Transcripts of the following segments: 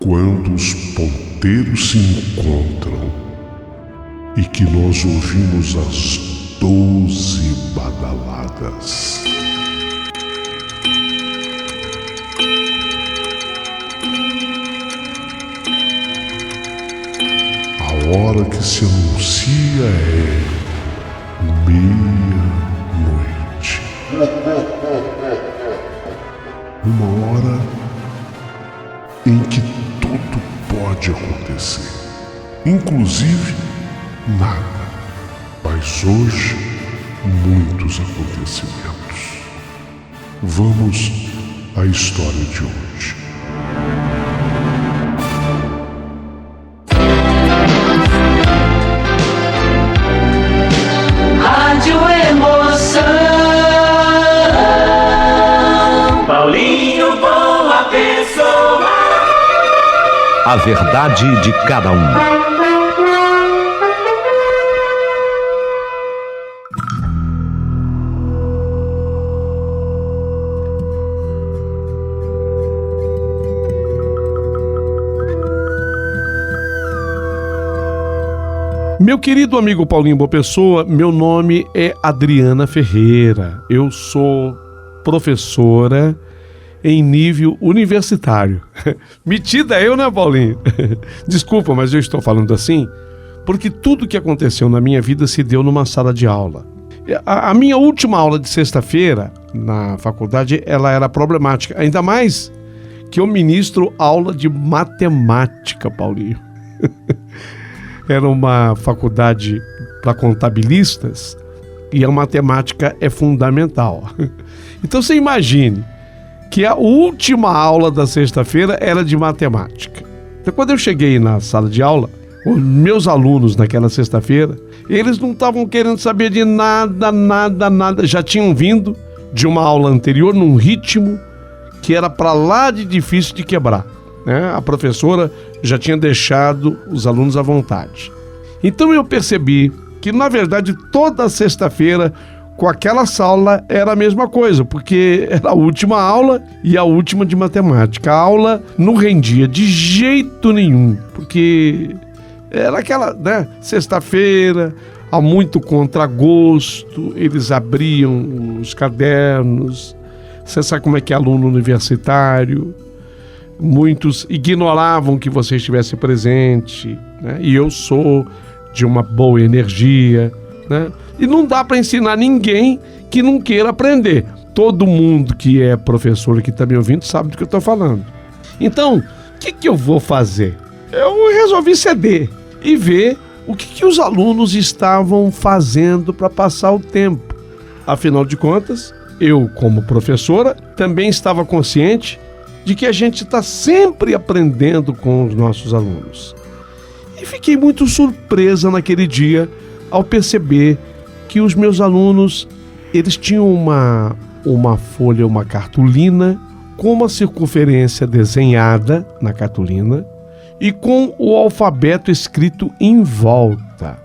Quando os ponteiros se encontram e que nós ouvimos as 12 badaladas. A hora que se anuncia é meia-noite. Uma hora em que tudo pode acontecer, inclusive nada. Mas hoje, muitos acontecimentos. Vamos à história de hoje. Rádio Emoção. Paulinho Boa Pessoa. A verdade de cada um. Meu querido amigo Paulinho Boa Pessoa, meu nome é Adriana Ferreira. Eu sou professora em nível universitário. Metida eu, né, Paulinho? Desculpa, mas eu estou falando assim porque tudo que aconteceu na minha vida se deu numa sala de aula. A minha última aula de sexta-feira na faculdade, ela era problemática. Ainda mais que eu ministro aula de matemática, Paulinho. Era uma faculdade para contabilistas e a matemática é fundamental. Então você imagine que a última aula da sexta-feira era de matemática. Então quando eu cheguei na sala de aula, os meus alunos naquela sexta-feira, eles não estavam querendo saber de nada. Já tinham vindo de uma aula anterior num ritmo que era para lá de difícil de quebrar. A professora já tinha deixado os alunos à vontade. Então eu percebi que, na verdade, toda sexta-feira, com aquela sala, era a mesma coisa, porque era a última aula e a última de matemática. A aula não rendia de jeito nenhum, porque era aquela, sexta-feira, há muito contragosto, eles abriam os cadernos, você sabe como é que é aluno universitário. Muitos ignoravam que você estivesse presente, e eu sou de uma boa energia, e não dá para ensinar ninguém que não queira aprender. Todo mundo que é professor que está me ouvindo sabe do que eu estou falando. Então, o que eu vou fazer? Eu resolvi ceder e ver o que os alunos estavam fazendo para passar o tempo. Afinal de contas, eu, como professora, também estava consciente de que a gente está sempre aprendendo com os nossos alunos. E fiquei muito surpresa naquele dia ao perceber que os meus alunos, eles tinham uma folha, uma cartolina, com uma circunferência desenhada na cartolina e com o alfabeto escrito em volta.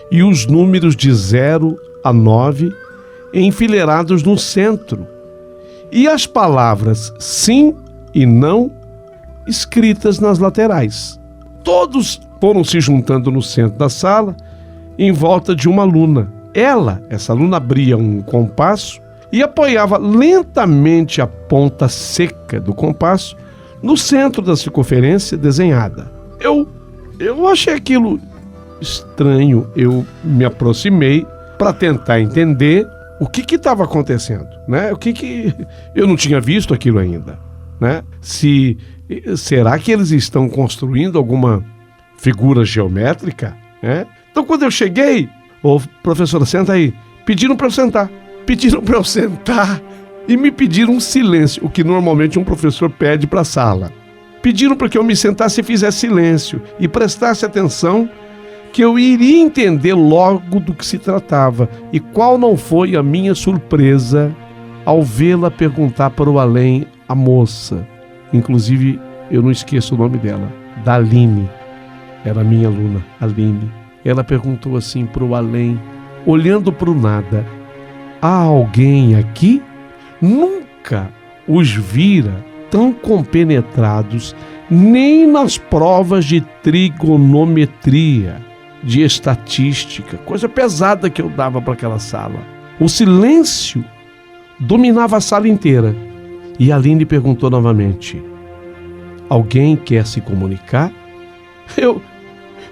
E os números de 0 a 9 enfileirados no centro. E as palavras sim e não escritas nas laterais. Todos foram se juntando no centro da sala em volta de uma aluna. Essa aluna abria um compasso e apoiava lentamente a ponta seca do compasso no centro da circunferência desenhada. Eu achei aquilo estranho, eu me aproximei para tentar entender o que estava acontecendo, eu não tinha visto aquilo ainda, Será que eles estão construindo alguma figura geométrica, Então quando eu cheguei, professora, senta aí, pediram para eu sentar e me pediram um silêncio, o que normalmente um professor pede para a sala. Pediram para que eu me sentasse e fizesse silêncio e prestasse atenção, que eu iria entender logo do que se tratava. E qual não foi a minha surpresa ao vê-la perguntar para o além a moça. Inclusive, eu não esqueço o nome dela, Daline. Era minha aluna, Aline. Ela perguntou assim para o além, olhando para o nada: há alguém aqui? Nunca os vira tão compenetrados nem nas provas de trigonometria, de estatística, coisa pesada que eu dava para aquela sala. O silêncio dominava a sala inteira. E a Aline perguntou novamente: alguém quer se comunicar?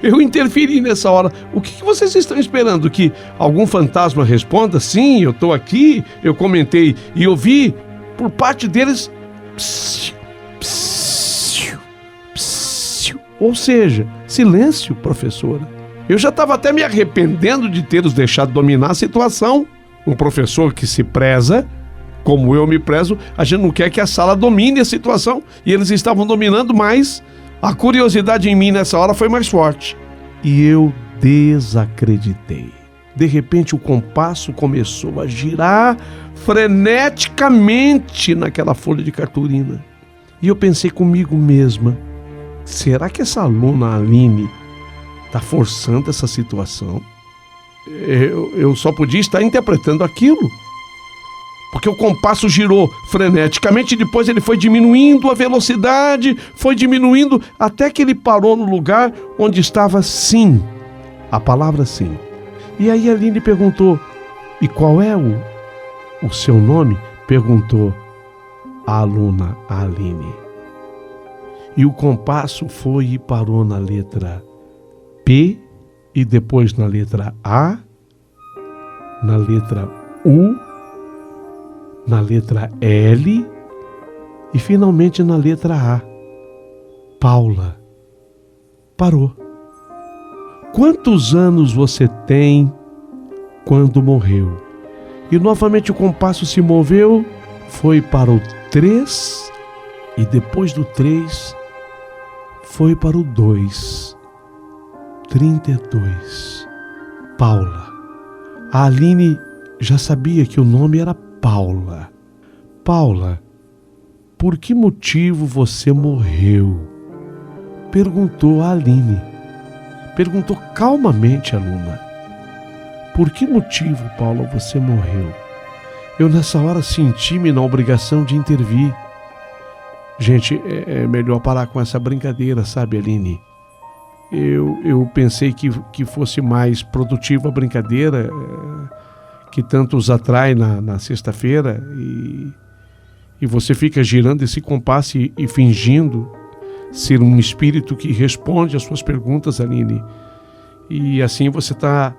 Eu interferi nessa hora. O que vocês estão esperando? Que algum fantasma responda? Sim, eu estou aqui, eu comentei e ouvi por parte deles. Psiu, psiu, psiu. Ou seja, silêncio, professora. Eu já estava até me arrependendo de ter os deixado dominar a situação. Um professor que se preza, como eu me prezo, a gente não quer que a sala domine a situação. E eles estavam dominando, mas a curiosidade em mim nessa hora foi mais forte. E eu desacreditei. De repente o compasso começou a girar freneticamente naquela folha de cartolina. E eu pensei comigo mesma: será que essa aluna Aline está forçando essa situação? Eu só podia estar interpretando aquilo. Porque o compasso girou freneticamente e depois ele foi diminuindo a velocidade, foi diminuindo até que ele parou no lugar onde estava sim, a palavra sim. E aí a Aline perguntou: e qual é o seu nome? Perguntou a aluna Aline. E o compasso foi e parou na letra P, e depois na letra A, na letra U, na letra L e finalmente na letra A. Paula. Parou. Quantos anos você tem quando morreu? E novamente o compasso se moveu, foi para o 3 e depois do 3 foi para o 2. 32. Paula. A Aline já sabia que o nome era Paula. Paula, por que motivo você morreu? Perguntou a Aline. Perguntou calmamente a aluna. Por que motivo, Paula, você morreu? Eu nessa hora senti-me na obrigação de intervir. Gente, é melhor parar com essa brincadeira, sabe, Aline? Eu pensei que fosse mais produtiva a brincadeira, que tanto os atrai na sexta-feira, e você fica girando esse compasso e fingindo ser um espírito que responde às suas perguntas, Aline. E assim você está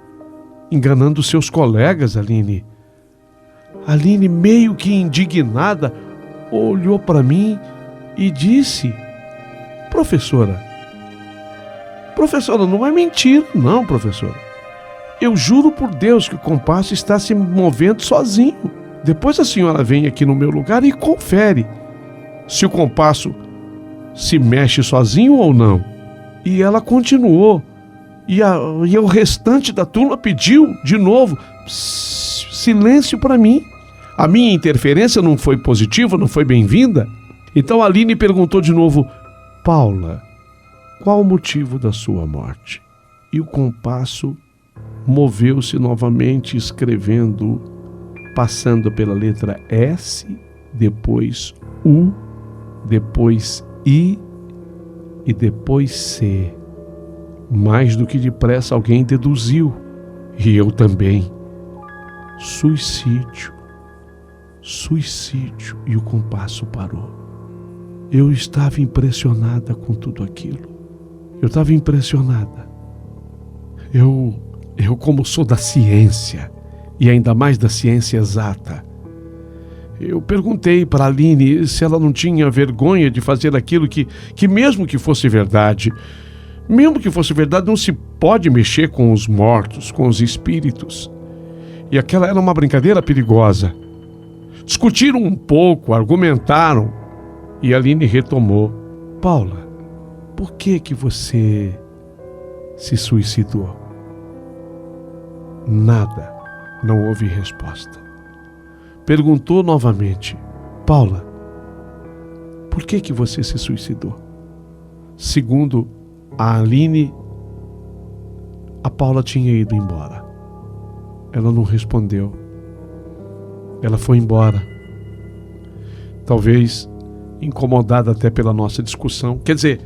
enganando os seus colegas, Aline. Aline, meio que indignada, olhou para mim e disse: Professora, não é mentira, não, professora. Eu juro por Deus que o compasso está se movendo sozinho. Depois a senhora vem aqui no meu lugar e confere se o compasso se mexe sozinho ou não. E ela continuou. E o restante da turma pediu de novo silêncio para mim. A minha interferência não foi positiva, não foi bem-vinda. Então a Aline perguntou de novo: Paula, qual o motivo da sua morte? E o compasso moveu-se novamente, escrevendo, passando pela letra S, depois U, depois I e depois C. Mais do que depressa alguém deduziu, e eu também: suicídio. Suicídio. E o compasso parou. Eu estava impressionada com tudo aquilo. Eu estava impressionada. Eu como sou da ciência, e ainda mais da ciência exata, eu perguntei para a Aline se ela não tinha vergonha de fazer aquilo que mesmo que fosse verdade, não se pode mexer com os mortos, com os espíritos. E aquela era uma brincadeira perigosa. Discutiram um pouco, argumentaram, e a Aline retomou: Paula, por que você se suicidou? Nada, não houve resposta. Perguntou novamente: Paula, por que você se suicidou? Segundo a Aline, a Paula tinha ido embora. Ela não respondeu. Ela foi embora. Talvez incomodada até pela nossa discussão. Quer dizer,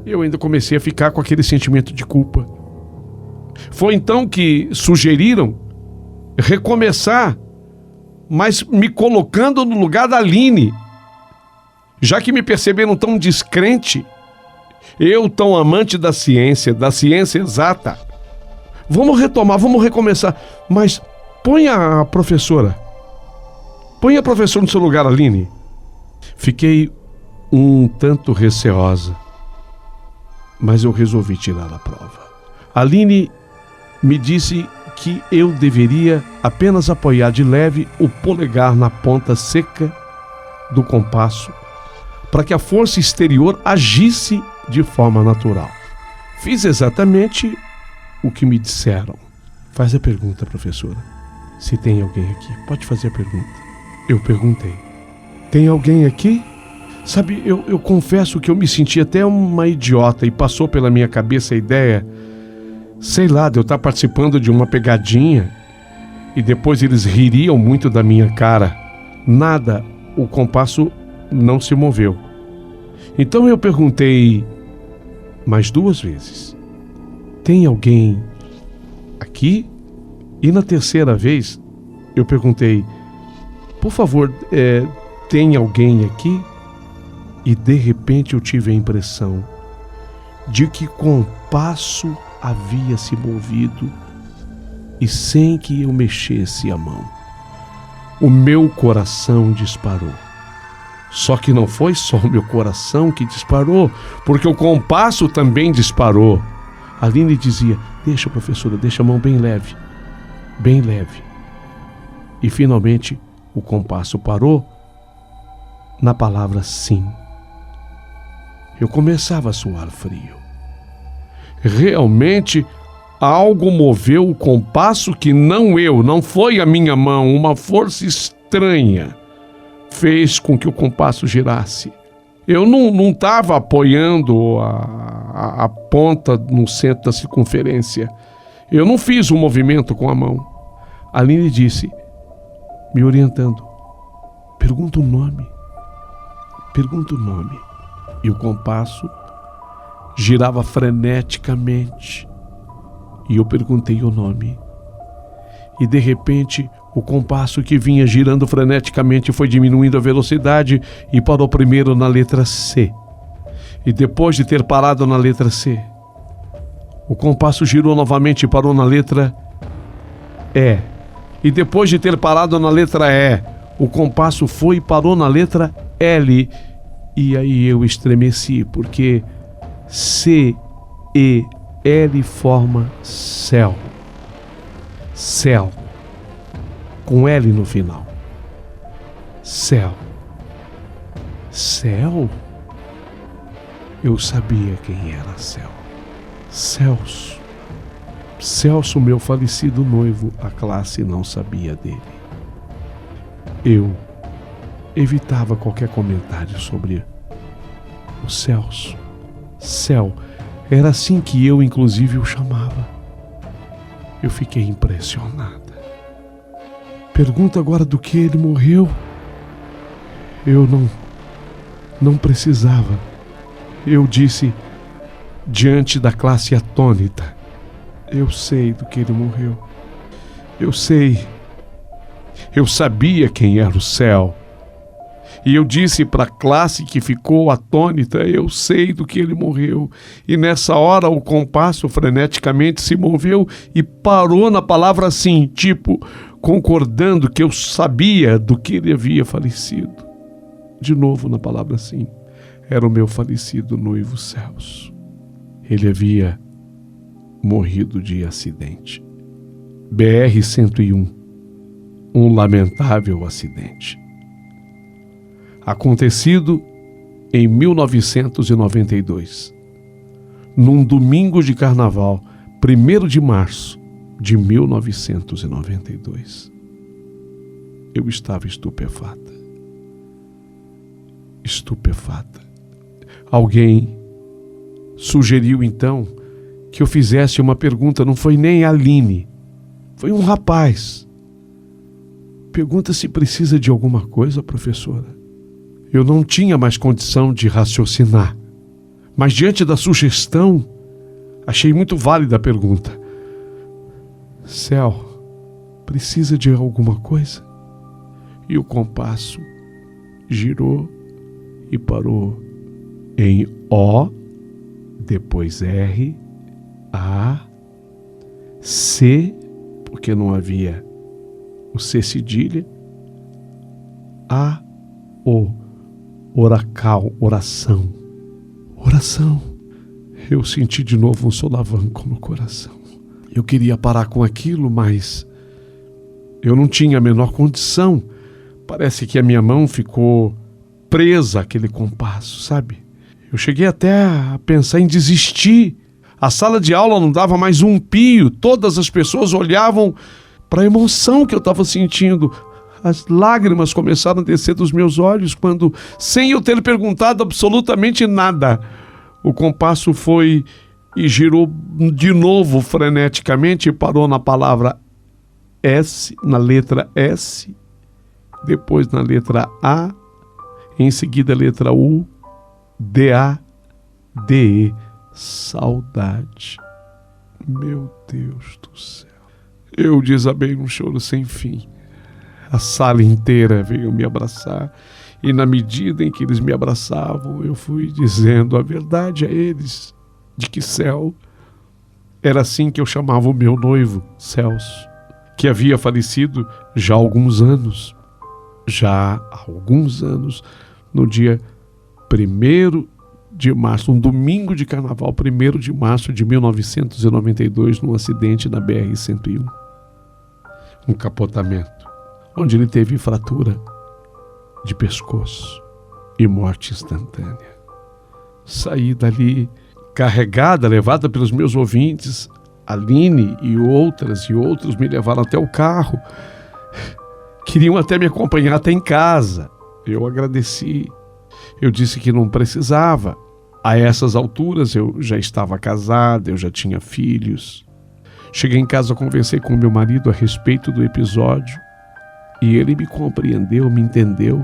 eu ainda comecei a ficar com aquele sentimento de culpa. Foi então que sugeriram recomeçar, mas me colocando no lugar da Aline. Já que me perceberam tão descrente, eu tão amante da ciência exata. Vamos retomar, vamos recomeçar. Mas põe a professora no seu lugar, Aline. Fiquei um tanto receosa, mas eu resolvi tirar a prova. A Aline me disse que eu deveria apenas apoiar de leve o polegar na ponta seca do compasso para que a força exterior agisse de forma natural. Fiz exatamente o que me disseram. Faz a pergunta, professora. Se tem alguém aqui, pode fazer a pergunta. Eu perguntei. Tem alguém aqui? Sabe, eu confesso que eu me senti até uma idiota e passou pela minha cabeça a ideia, sei lá, de eu estar participando de uma pegadinha e depois eles ririam muito da minha cara. Nada, o compasso não se moveu. Então eu perguntei mais 2 vezes. Tem alguém aqui? E na terceira vez eu perguntei, por favor, tem alguém aqui? E de repente eu tive a impressão de que o compasso havia se movido e sem que eu mexesse a mão. O meu coração disparou. Só que não foi só o meu coração que disparou, porque o compasso também disparou. A Aline dizia, deixa, professora, deixa a mão bem leve, bem leve. E finalmente o compasso parou na palavra sim. Eu começava a suar frio. Realmente algo moveu o compasso que não foi a minha mão, uma força estranha fez com que o compasso girasse. Eu não estava apoiando a ponta no centro da circunferência. Eu não fiz um movimento com a mão. A Aline disse, me orientando, pergunta o nome. E o compasso girava freneticamente. E eu perguntei o nome. E de repente, o compasso que vinha girando freneticamente foi diminuindo a velocidade e parou primeiro na letra C. E depois de ter parado na letra C, o compasso girou novamente e parou na letra E. E depois de ter parado na letra E, o compasso foi e parou na letra L. E aí eu estremeci, porque C, E, L forma céu. Céu. Com L no final. Céu. Céu? Eu sabia quem era Céu. Celso. Celso, meu falecido noivo, a classe não sabia dele. Eu evitava qualquer comentário sobre o Celso. Céu. Era assim que eu, inclusive, o chamava. Eu fiquei impressionada. Pergunta agora do que ele morreu. Eu não precisava. Eu disse, diante da classe atônita, eu sei do que ele morreu. Eu sei. Eu sabia quem era o céu. E eu disse para a classe que ficou atônita, eu sei do que ele morreu. E nessa hora o compasso freneticamente se moveu e parou na palavra sim, tipo, concordando que eu sabia do que ele havia falecido. De novo na palavra sim, era o meu falecido noivo Celso. Ele havia morrido de acidente. BR-101, um lamentável acidente. Acontecido em 1992, num domingo de carnaval, 1º de março de 1992. Eu estava estupefata. Alguém sugeriu então que eu fizesse uma pergunta, não foi nem a Aline, foi um rapaz. Pergunta se precisa de alguma coisa, professora. Eu não tinha mais condição de raciocinar. Mas diante da sugestão, achei muito válida a pergunta. Céu, precisa de alguma coisa? E o compasso girou e parou em O, depois R, A, C, porque não havia o C cedilha, A, O, oracal, oração. Oração. Eu senti de novo um solavanco no coração. Eu queria parar com aquilo, mas eu não tinha a menor condição. Parece que a minha mão ficou presa àquele compasso, sabe? Eu cheguei até a pensar em desistir. A sala de aula não dava mais um pio. Todas as pessoas olhavam para a emoção que eu estava sentindo. As lágrimas começaram a descer dos meus olhos quando, sem eu ter perguntado absolutamente nada, o compasso foi e girou de novo freneticamente e parou na palavra S, na letra S, depois na letra A, em seguida a letra U, D-A, D-E. Saudade. Meu Deus do céu. Eu desabei num choro sem fim. A sala inteira veio me abraçar e na medida em que eles me abraçavam, eu fui dizendo a verdade a eles de que Céu era assim que eu chamava o meu noivo, Celso, que havia falecido já há alguns anos, no dia 1º de março, um domingo de carnaval, 1º de março de 1992, num acidente na BR-101. Um capotamento, onde ele teve fratura de pescoço e morte instantânea. Saí dali carregada, levada pelos meus ouvintes. Aline e outros me levaram até o carro. Queriam até me acompanhar até em casa. Eu agradeci. Eu disse que não precisava. A essas alturas eu já estava casada, eu já tinha filhos. Cheguei em casa, conversei com meu marido a respeito do episódio e ele me compreendeu, me entendeu.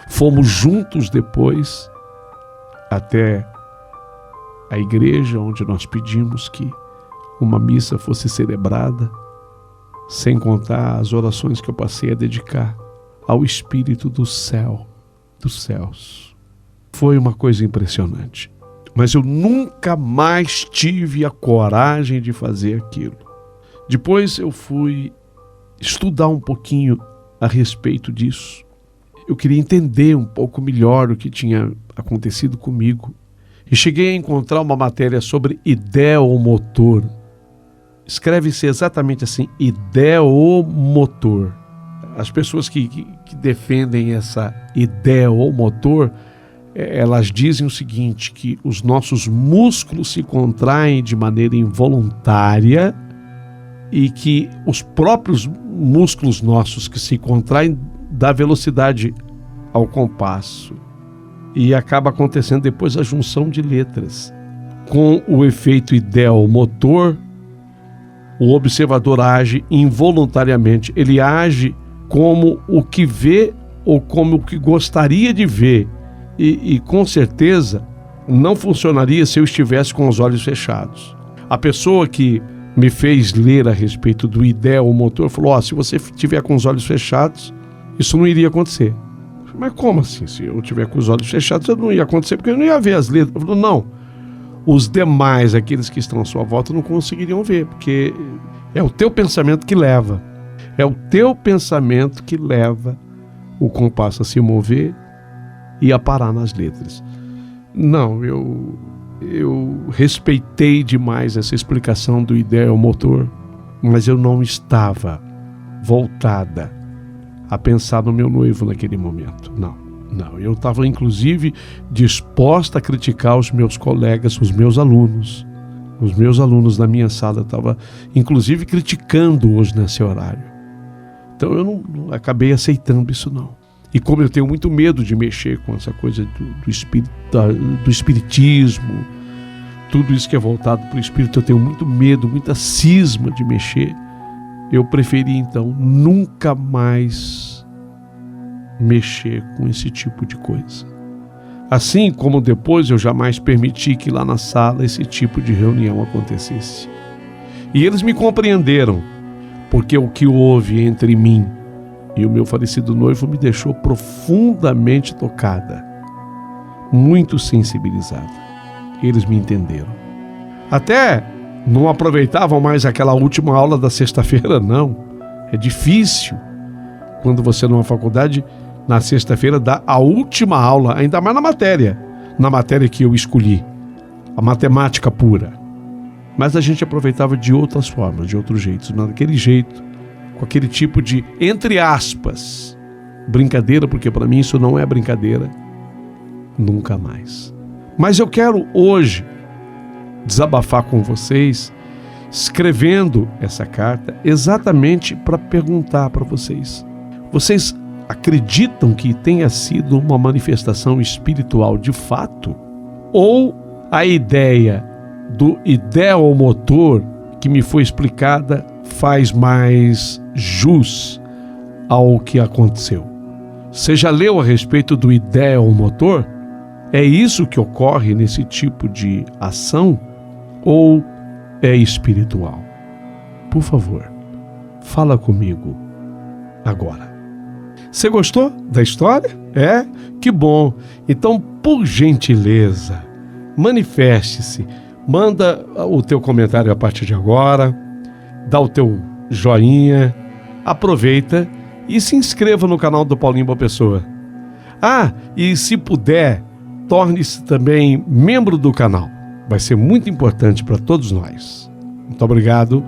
Fomos juntos depois até a igreja onde nós pedimos que uma missa fosse celebrada, sem contar as orações que eu passei a dedicar ao Espírito do céu, dos céus. Foi uma coisa impressionante. Mas eu nunca mais tive a coragem de fazer aquilo. Depois eu fui estudar um pouquinho a respeito disso. Eu queria entender um pouco melhor o que tinha acontecido comigo. E cheguei a encontrar uma matéria sobre ideomotor. Escreve-se exatamente assim, ideomotor. As pessoas que defendem essa ideomotor, elas dizem o seguinte, que os nossos músculos se contraem de maneira involuntária e que os próprios músculos nossos que se contraem dá velocidade ao compasso. E acaba acontecendo depois a junção de letras. Com o efeito ideomotor, o observador age involuntariamente. Ele age como o que vê ou como o que gostaria de ver. E com certeza não funcionaria se eu estivesse com os olhos fechados. A pessoa que me fez ler a respeito do ideomotor falou, se você estiver com os olhos fechados, isso não iria acontecer. Mas como assim? Se eu estiver com os olhos fechados, isso não ia acontecer, porque eu não ia ver as letras. Ele falou, não. Os demais, aqueles que estão à sua volta, não conseguiriam ver, porque é o teu pensamento que leva. É o teu pensamento que leva o compasso a se mover e a parar nas letras. Não, eu respeitei demais essa explicação do ideomotor, mas eu não estava voltada a pensar no meu noivo naquele momento. Não, eu estava inclusive disposta a criticar os meus colegas, os meus alunos da minha sala. Eu estava inclusive criticando-os nesse horário. Então eu não acabei aceitando isso não. E como eu tenho muito medo de mexer com essa coisa do espiritismo, tudo isso que é voltado para o espírito, eu tenho muito medo, muita cisma de mexer. Eu preferi então nunca mais mexer com esse tipo de coisa. Assim como depois eu jamais permiti que lá na sala esse tipo de reunião acontecesse. E eles me compreenderam, porque o que houve entre mim e o meu falecido noivo me deixou profundamente tocada, muito sensibilizada. Eles me entenderam. Até não aproveitavam mais aquela última aula da sexta-feira, não. É difícil quando você numa faculdade, na sexta-feira, dá a última aula, ainda mais na matéria que eu escolhi, a matemática pura. Mas a gente aproveitava de outras formas, de outros jeitos, naquele jeito, com aquele tipo de, entre aspas, brincadeira, porque para mim isso não é brincadeira, nunca mais. Mas eu quero hoje desabafar com vocês, escrevendo essa carta exatamente para perguntar para vocês. Vocês acreditam que tenha sido uma manifestação espiritual de fato? Ou a ideia do ideomotor que me foi explicada faz mais jus ao que aconteceu? Você já leu a respeito do ideomotor? É isso que ocorre nesse tipo de ação? Ou é espiritual? Por favor, fala comigo agora. Você gostou da história? É? Que bom! Então, por gentileza, manifeste-se. Manda o teu comentário a partir de agora, dá o teu joinha, aproveita e se inscreva no canal do Paulinho Boa Pessoa. E se puder, torne-se também membro do canal. Vai ser muito importante para todos nós. Muito obrigado